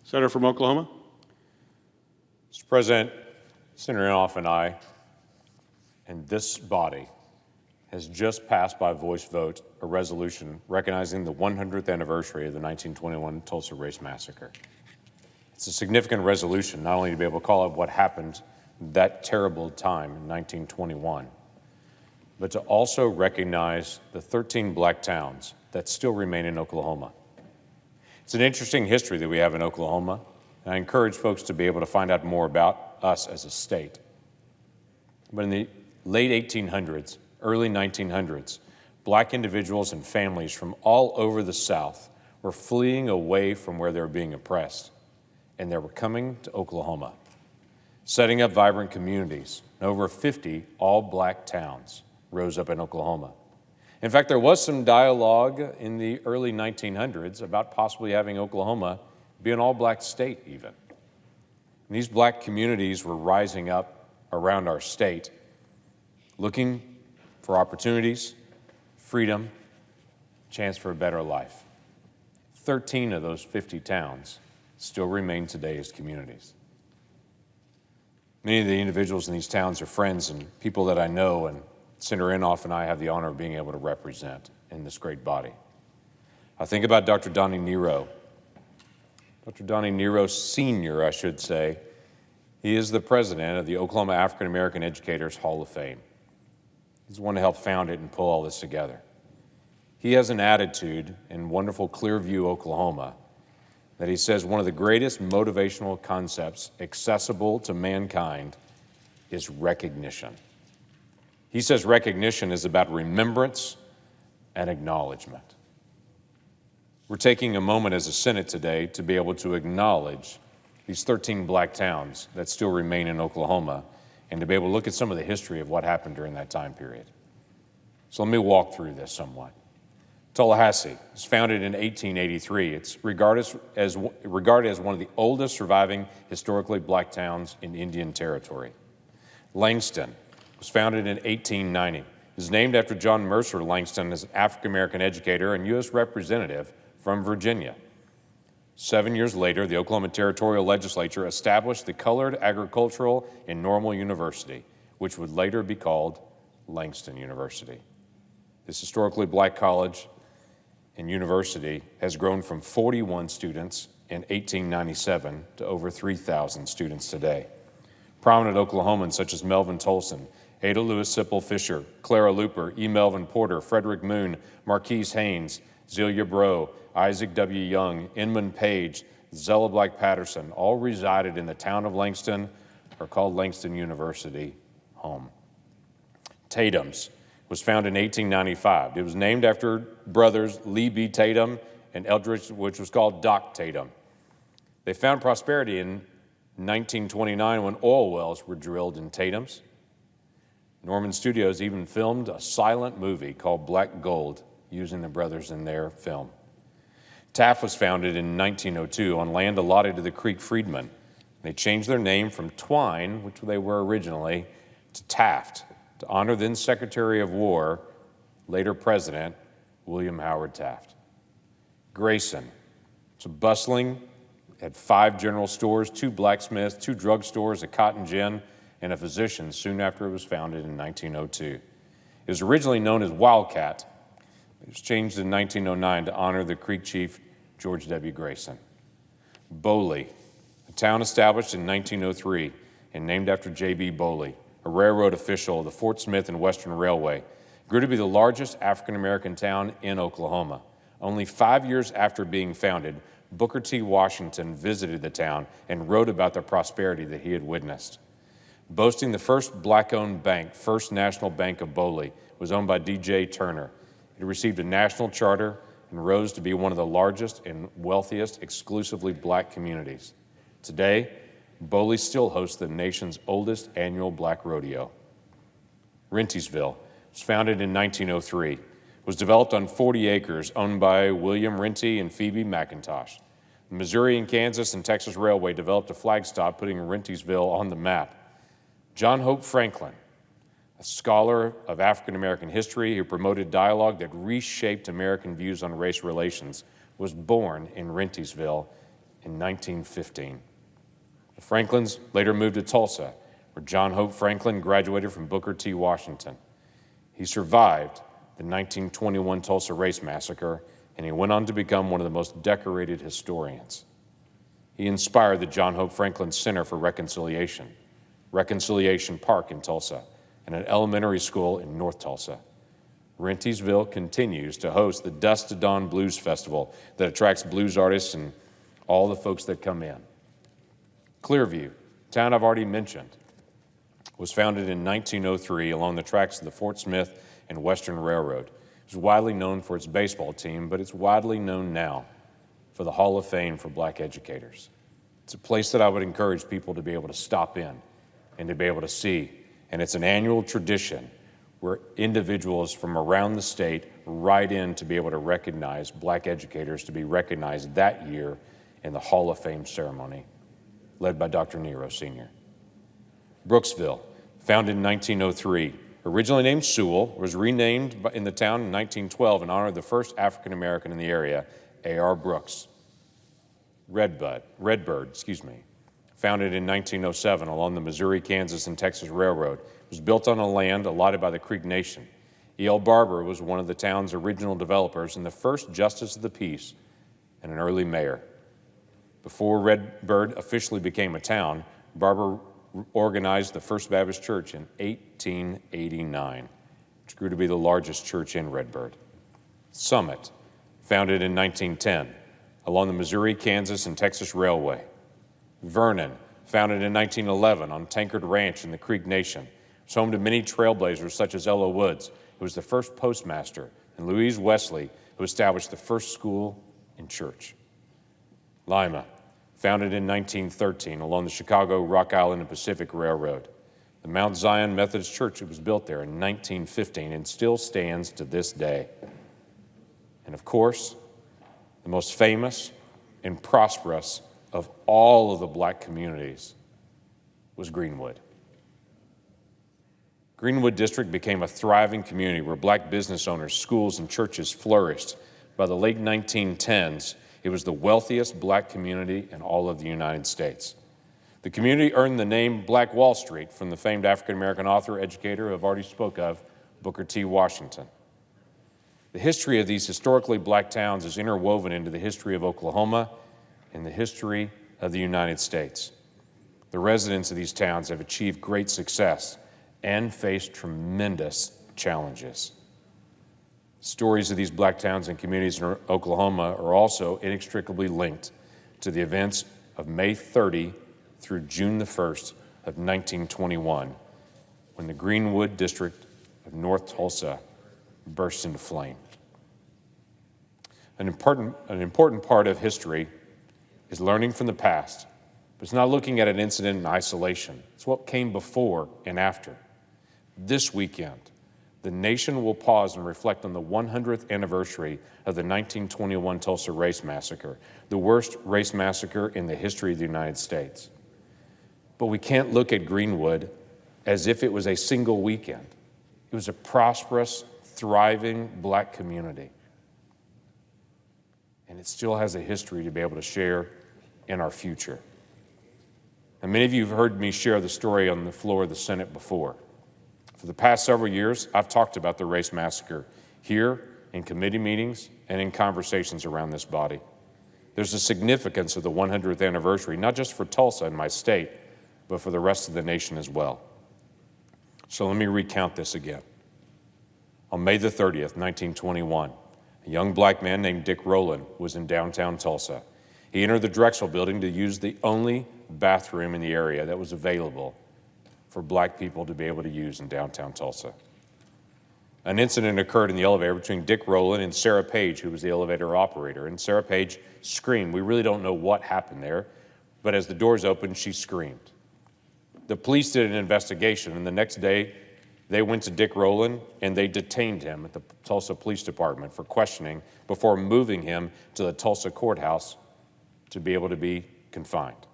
Senator from Oklahoma. Mr. President, Senator Inhofe and I, and this body, has just passed by voice vote a resolution recognizing the 100th anniversary of the 1921 Tulsa Race Massacre. It's a significant resolution, not only to be able to call out what happened that terrible time in 1921, but to also recognize the 13 black towns that still remain in Oklahoma. It's an interesting history that we have in Oklahoma, and I encourage folks to be able to find out more about us as a state. But in the late 1800s, early 1900s, black individuals and families from all over the South were fleeing away from where they were being oppressed, and they were coming to Oklahoma, setting up vibrant communities. Over 50 all-black towns rose up in Oklahoma. In fact, there was some dialogue in the early 1900s about possibly having Oklahoma be an all-black state even. And these black communities were rising up around our state, looking for opportunities, freedom, chance for a better life. 13 of those 50 towns still remain today as communities. Many of the individuals in these towns are friends and people that I know, and Senator Inhofe and I have the honor of being able to represent in this great body. I think about Dr. Donnie Nero. Dr. Donnie Nero Sr., I should say. He is the president of the Oklahoma African American Educators Hall of Fame. He's the one to help found it and pull all this together. He has an attitude in wonderful Clearview, Oklahoma, that he says one of the greatest motivational concepts accessible to mankind is recognition. He says recognition is about remembrance and acknowledgement. We're taking a moment as a Senate today to be able to acknowledge these 13 black towns that still remain in Oklahoma and to be able to look at some of the history of what happened during that time period. So let me walk through this somewhat. Tallahassee was founded in 1883. It's regarded as one of the oldest surviving historically black towns in Indian Territory. Langston was founded in 1890. It is named after John Mercer Langston, as an African-American educator and U.S. representative from Virginia. 7 years later, the Oklahoma Territorial Legislature established the Colored Agricultural and Normal University, which would later be called Langston University. This historically black college and university has grown from 41 students in 1897 to over 3,000 students today. Prominent Oklahomans such as Melvin Tolson, Ada Lewis Sipple Fisher, Clara Looper, E. Melvin Porter, Frederick Moon, Marquise Haynes, Zelia Bro, Isaac W. Young, Inman Page, Zella Black Patterson, all resided in the town of Langston, or called Langston University home. Tatum's was founded in 1895. It was named after brothers Lee B. Tatum and Eldridge, which was called Doc Tatum. They found prosperity in 1929 when oil wells were drilled in Tatum's. Norman Studios even filmed a silent movie called Black Gold using the brothers in their film. Taft was founded in 1902 on land allotted to the Creek Freedmen. They changed their name from Twine, which they were originally, to Taft, to honor then Secretary of War, later President, William Howard Taft. Grayson, it's a bustling, had 5 general stores, 2 blacksmiths, 2 drugstores, a cotton gin, and a physician soon after it was founded in 1902. It was originally known as Wildcat. It was changed in 1909 to honor the Creek chief, George W. Grayson. Boley, a town established in 1903 and named after J.B. Boley, a railroad official of the Fort Smith and Western Railway, grew to be the largest African-American town in Oklahoma. Only 5 years after being founded, Booker T. Washington visited the town and wrote about the prosperity that he had witnessed. Boasting the first black-owned bank, First National Bank of Boley, was owned by D.J. Turner. It received a national charter and rose to be one of the largest and wealthiest exclusively black communities. Today, Boley still hosts the nation's oldest annual black rodeo. Rentysville was founded in 1903, was developed on 40 acres owned by William Renty and Phoebe McIntosh. The Missouri and Kansas and Texas Railway developed a flag stop, putting Rentysville on the map. John Hope Franklin, a scholar of African-American history who promoted dialogue that reshaped American views on race relations, was born in Rentysville in 1915. The Franklins later moved to Tulsa, where John Hope Franklin graduated from Booker T. Washington. He survived the 1921 Tulsa Race Massacre, and he went on to become one of the most decorated historians. He inspired the John Hope Franklin Center for Reconciliation, Reconciliation Park in Tulsa, and an elementary school in North Tulsa. Rentisville continues to host the Dusk to Dawn Blues Festival that attracts blues artists and all the folks that come in. Clearview, town I've already mentioned, was founded in 1903 along the tracks of the Fort Smith and Western Railroad. It's widely known for its baseball team, but it's widely known now for the Hall of Fame for Black educators. It's a place that I would encourage people to be able to stop in and to be able to see. And it's an annual tradition where individuals from around the state ride in to be able to recognize Black educators to be recognized that year in the Hall of Fame ceremony, led by Dr. Nero Sr. Brooksville, founded in 1903, originally named Sewell, was renamed in the town in 1912 in honor of the first African American in the area, A.R. Brooks. Redbird, founded in 1907 along the Missouri, Kansas, and Texas Railroad, was built on a land allotted by the Creek Nation. E.L. Barber was one of the town's original developers and the first justice of the peace and an early mayor. Before Redbird officially became a town, Barber organized the First Baptist Church in 1889, which grew to be the largest church in Redbird. Summit, founded in 1910, along the Missouri, Kansas, and Texas Railway. Vernon, founded in 1911 on Tankard Ranch in the Creek Nation. It's home to many trailblazers such as Ella Woods, who was the first postmaster, and Louise Wesley, who established the first school and church. Lima, founded in 1913 along the Chicago, Rock Island, and Pacific Railroad. The Mount Zion Methodist Church was built there in 1915 and still stands to this day. And of course, the most famous and prosperous of all of the Black communities was Greenwood. Greenwood District became a thriving community where Black business owners, schools, and churches flourished. By the late 1910s, it was the wealthiest Black community in all of the United States. The community earned the name Black Wall Street from the famed African-American author, educator who I've already spoke of, Booker T. Washington. The history of these historically Black towns is interwoven into the history of Oklahoma and the history of the United States. The residents of these towns have achieved great success and faced tremendous challenges. Stories of these Black towns and communities in Oklahoma are also inextricably linked to the events of May 30 through June the 1st of 1921, when the Greenwood District of North Tulsa burst into flame. An important part of history is learning from the past, but it's not looking at an incident in isolation. It's what came before and after. This weekend, the nation will pause and reflect on the 100th anniversary of the 1921 Tulsa Race Massacre, the worst race massacre in the history of the United States. But we can't look at Greenwood as if it was a single weekend. It was a prosperous, thriving Black community. And it still has a history to be able to share in our future. And many of you have heard me share the story on the floor of the Senate before. For the past several years, I've talked about the race massacre here in committee meetings and in conversations around this body. There's a significance of the 100th anniversary, not just for Tulsa and my state, but for the rest of the nation as well. So let me recount this again. On May the 30th, 1921, a young Black man named Dick Rowland was in downtown Tulsa. He entered the Drexel building to use the only bathroom in the area that was available for Black people to be able to use in downtown Tulsa. An incident occurred in the elevator between Dick Rowland and Sarah Page, who was the elevator operator, and Sarah Page screamed. We really don't know what happened there, but as the doors opened, she screamed. The police did an investigation, and the next day, they went to Dick Rowland and they detained him at the Tulsa Police Department for questioning before moving him to the Tulsa courthouse to be able to be confined.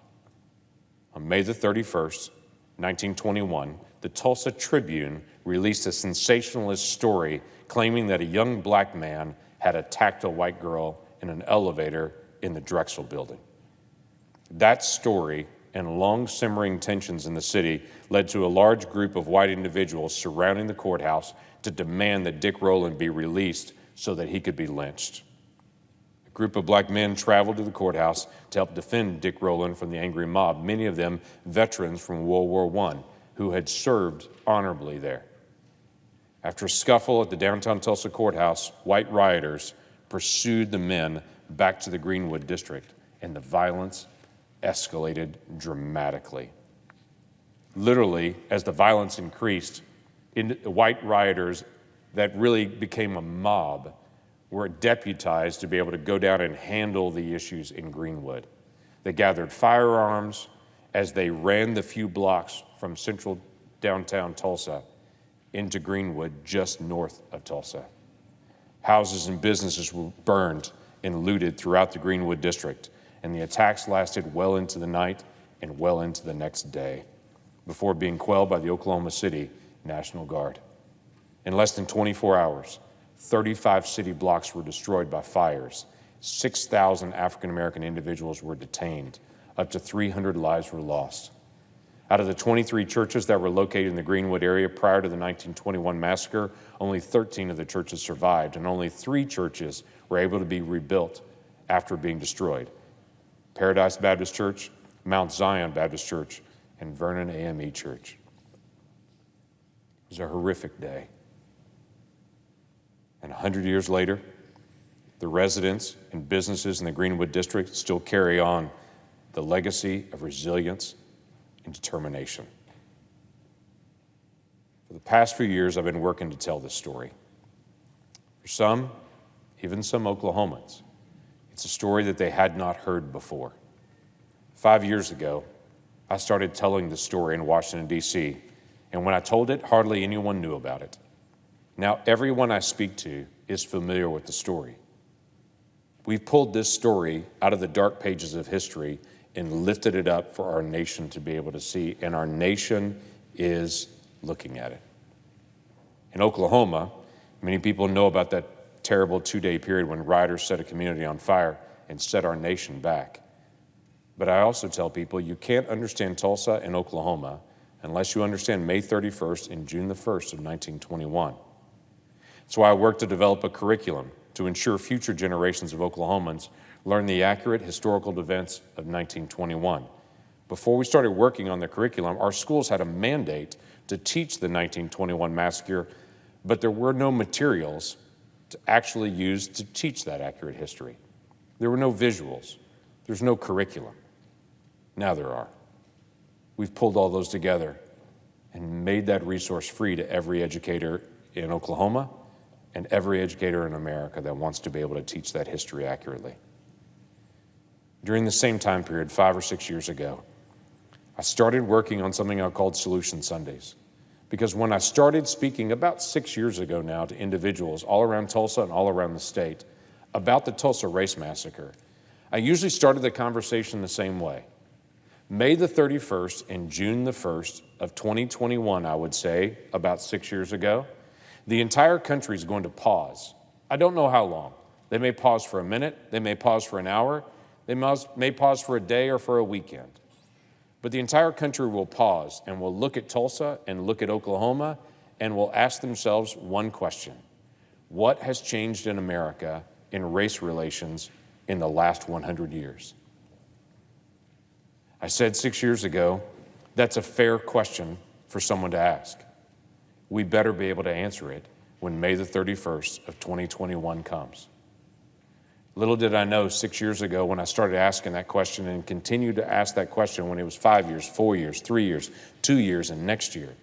On May the 31st, 1921, the Tulsa Tribune released a sensationalist story claiming that a young Black man had attacked a white girl in an elevator in the Drexel building. That story and long simmering tensions in the city led to a large group of white individuals surrounding the courthouse to demand that Dick Rowland be released so that he could be lynched. A group of black men traveled to the courthouse to help defend Dick Rowland from the angry mob, many of them veterans from World War I who had served honorably there. After a scuffle at the downtown Tulsa courthouse, white rioters pursued the men back to the Greenwood district, and the violence escalated dramatically. Literally, as the violence increased, white rioters that really became a mob were deputized to be able to go down and handle the issues in Greenwood. They gathered firearms as they ran the few blocks from central downtown Tulsa into Greenwood, just north of Tulsa. Houses and businesses were burned and looted throughout the Greenwood district, and the attacks lasted well into the night and well into the next day before being quelled by the Oklahoma City National Guard. In less than 24 hours, 35 city blocks were destroyed by fires. 6,000 African-American individuals were detained. Up to 300 lives were lost. Out of the 23 churches that were located in the Greenwood area prior to the 1921 massacre, only 13 of the churches survived, and only 3 churches were able to be rebuilt after being destroyed: Paradise Baptist Church, Mount Zion Baptist Church, and Vernon AME Church. It was a horrific day. And 100 years later, the residents and businesses in the Greenwood district still carry on the legacy of resilience and determination. For the past few years, I've been working to tell this story. For some, even some Oklahomans, it's a story that they had not heard before. 5 years ago, I started telling the story in Washington, D.C., and when I told it, hardly anyone knew about it. Now, everyone I speak to is familiar with the story. We've pulled this story out of the dark pages of history and lifted it up for our nation to be able to see, and our nation is looking at it. In Oklahoma, many people know about that terrible 2-day period when rioters set a community on fire and set our nation back. But I also tell people you can't understand Tulsa and Oklahoma unless you understand May 31st and June the 1st of 1921. That's why I worked to develop a curriculum to ensure future generations of Oklahomans learn the accurate historical events of 1921. Before we started working on the curriculum, our schools had a mandate to teach the 1921 massacre, but there were no materials to actually use to teach that accurate history. There were no visuals. There's no curriculum. Now there are. We've pulled all those together and made that resource free to every educator in Oklahoma and every educator in America that wants to be able to teach that history accurately. During the same time period, 5 or 6 years ago, I started working on something I called Solution Sundays. Because when I started speaking about 6 years ago now to individuals all around Tulsa and all around the state about the Tulsa Race Massacre, I usually started the conversation the same way. May the 31st and June the 1st of 2021, I would say, about 6 years ago, the entire country is going to pause. I don't know how long. They may pause for a minute, they may pause for an hour, they may pause for a day or for a weekend. But the entire country will pause and will look at Tulsa and look at Oklahoma and will ask themselves one question: what has changed in America in race relations in the last 100 years? I said 6 years ago, that's a fair question for someone to ask. We better be able to answer it when May the 31st of 2021 comes. Little did I know 6 years ago when I started asking that question and continued to ask that question when it was 5 years, 4 years, 3 years, 2 years, and next year.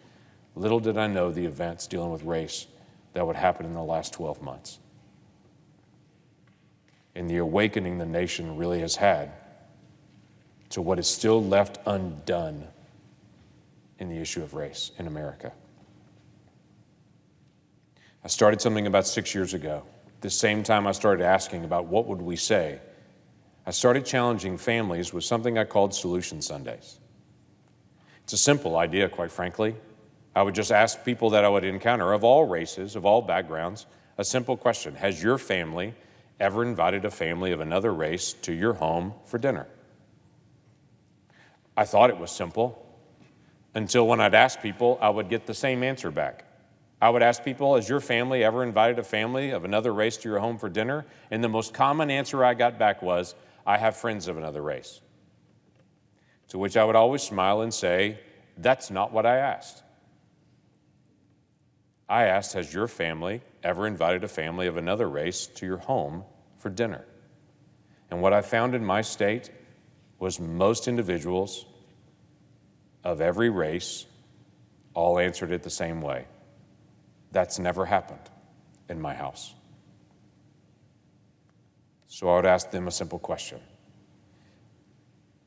Little did I know the events dealing with race that would happen in the last 12 months. And the awakening the nation really has had to what is still left undone in the issue of race in America. I started something about 6 years ago. At the same time I started asking about what would we say, I started challenging families with something I called Solution Sundays. It's a simple idea, quite frankly. I would just ask people that I would encounter of all races, of all backgrounds, a simple question: has your family ever invited a family of another race to your home for dinner? I thought it was simple until when I'd ask people, I would get the same answer back. I would ask people, has your family ever invited a family of another race to your home for dinner? And the most common answer I got back was, I have friends of another race. To which I would always smile and say, that's not what I asked. I asked, has your family ever invited a family of another race to your home for dinner? And what I found in my state was most individuals of every race all answered it the same way. That's never happened in my house. So I would ask them a simple question.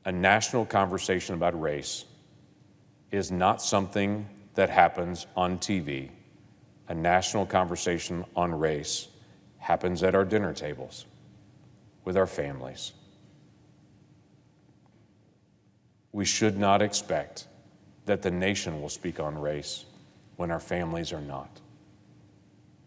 A national conversation about race is not something that happens on TV. A national conversation on race happens at our dinner tables with our families. We should not expect that the nation will speak on race when our families are not.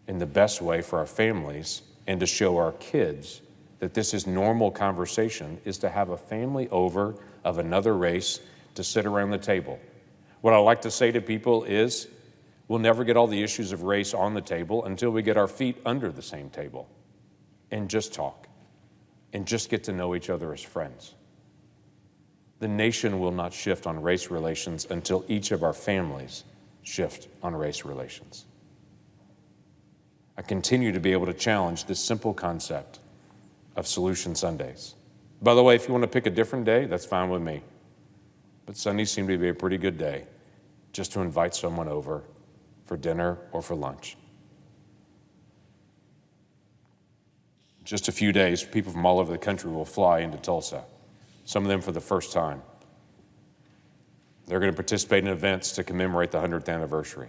And the best way for our families and to show our kids that this is normal conversation is to have a family over of another race to sit around the table. What I like to say to people is, we'll never get all the issues of race on the table until we get our feet under the same table and just talk and just get to know each other as friends. The nation will not shift on race relations until each of our families shift on race relations. I continue to be able to challenge this simple concept of Solution Sundays. By the way, if you want to pick a different day, that's fine with me. But Sundays seem to be a pretty good day just to invite someone over for dinner or for lunch. Just a few days, people from all over the country will fly into Tulsa, some of them for the first time. They're going to participate in events to commemorate the 100th anniversary.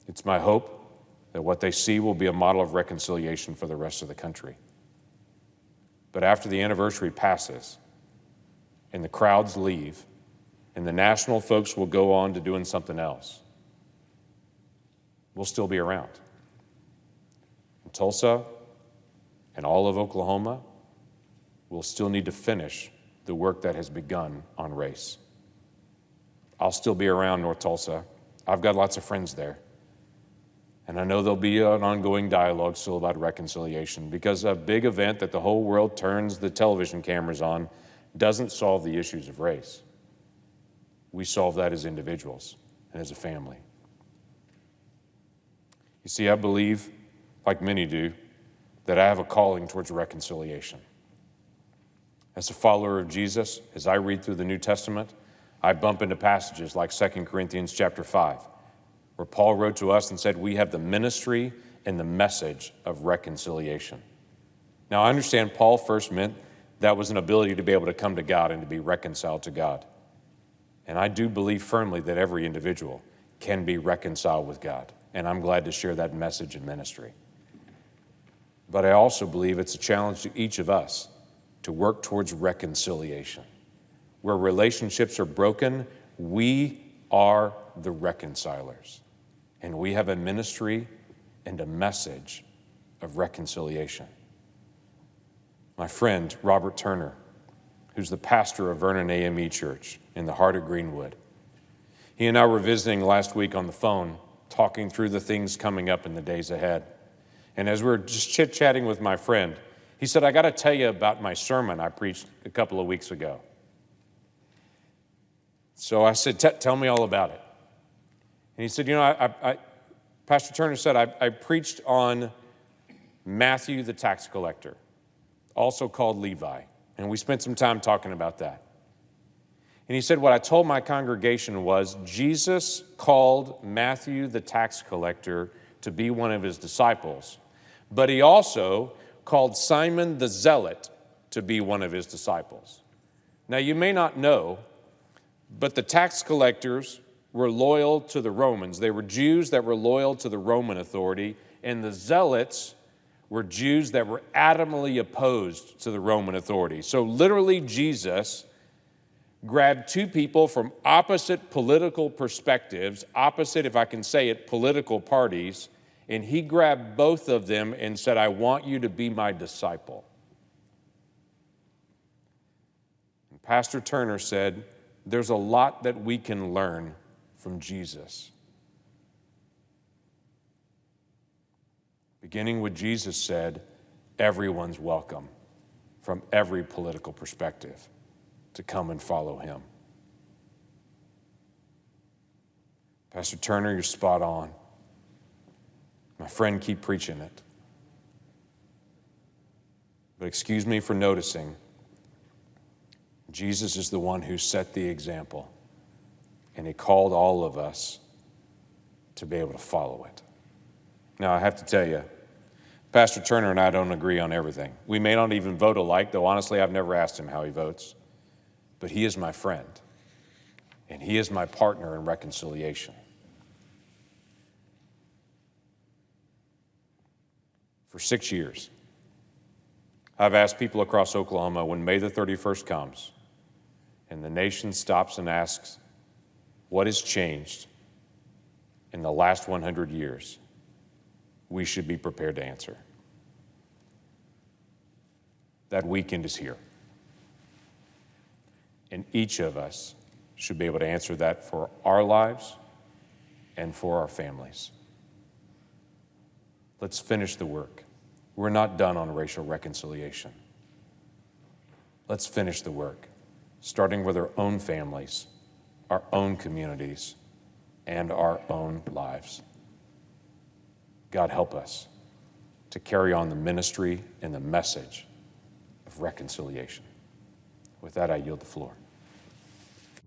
It's my hope that what they see will be a model of reconciliation for the rest of the country. But after the anniversary passes and the crowds leave and the national folks will go on to doing something else, we'll still be around. In Tulsa and all of Oklahoma, we'll still need to finish the work that has begun on race. I'll still be around North Tulsa. I've got lots of friends there. And I know there'll be an ongoing dialogue still about reconciliation, because a big event that the whole world turns the television cameras on doesn't solve the issues of race. We solve that as individuals and as a family. You see, I believe, like many do, that I have a calling towards reconciliation. As a follower of Jesus, as I read through the New Testament, I bump into passages like 2 Corinthians chapter 5, where Paul wrote to us and said, we have the ministry and the message of reconciliation. Now, I understand Paul first meant that was an ability to be able to come to God and to be reconciled to God. And I do believe firmly that every individual can be reconciled with God. And I'm glad to share that message in ministry. But I also believe it's a challenge to each of us to work towards reconciliation. Where relationships are broken, we are the reconcilers. And we have a ministry and a message of reconciliation. My friend, Robert Turner, who's the pastor of Vernon AME Church in the heart of Greenwood, he and I were visiting last week on the phone, talking through the things coming up in the days ahead. And as we were just chit-chatting with my friend, he said, I got to tell you about my sermon I preached a couple of weeks ago. So I said, tell me all about it. And he said, you know, Pastor Turner said, I preached on Matthew the tax collector, also called Levi. And we spent some time talking about that. And he said, what I told my congregation was Jesus called Matthew the tax collector to be one of his disciples, but he also called Simon the zealot to be one of his disciples. Now, you may not know, but the tax collectors were loyal to the Romans. They were Jews that were loyal to the Roman authority, and the zealots were Jews that were adamantly opposed to the Roman authority. So literally, Jesus grabbed two people from opposite political perspectives, opposite, if I can say it, political parties, and he grabbed both of them and said, I want you to be my disciple. And Pastor Turner said, there's a lot that we can learn from Jesus. Beginning with Jesus said, everyone's welcome from every political perspective to come and follow him. Pastor Turner, you're spot on. My friend, keep preaching it. But excuse me for noticing, Jesus is the one who set the example, and he called all of us to be able to follow it. Now, I have to tell you, Pastor Turner and I don't agree on everything. We may not even vote alike, though honestly, I've never asked him how he votes. But he is my friend, and he is my partner in reconciliation. For 6 years, I've asked people across Oklahoma, when May the 31st comes and the nation stops and asks, what has changed in the last 100 years? We should be prepared to answer. That weekend is here. And each of us should be able to answer that for our lives and for our families. Let's finish the work. We're not done on racial reconciliation. Let's finish the work, starting with our own families, our own communities, and our own lives. God, help us to carry on the ministry and the message of reconciliation. With that, I yield the floor.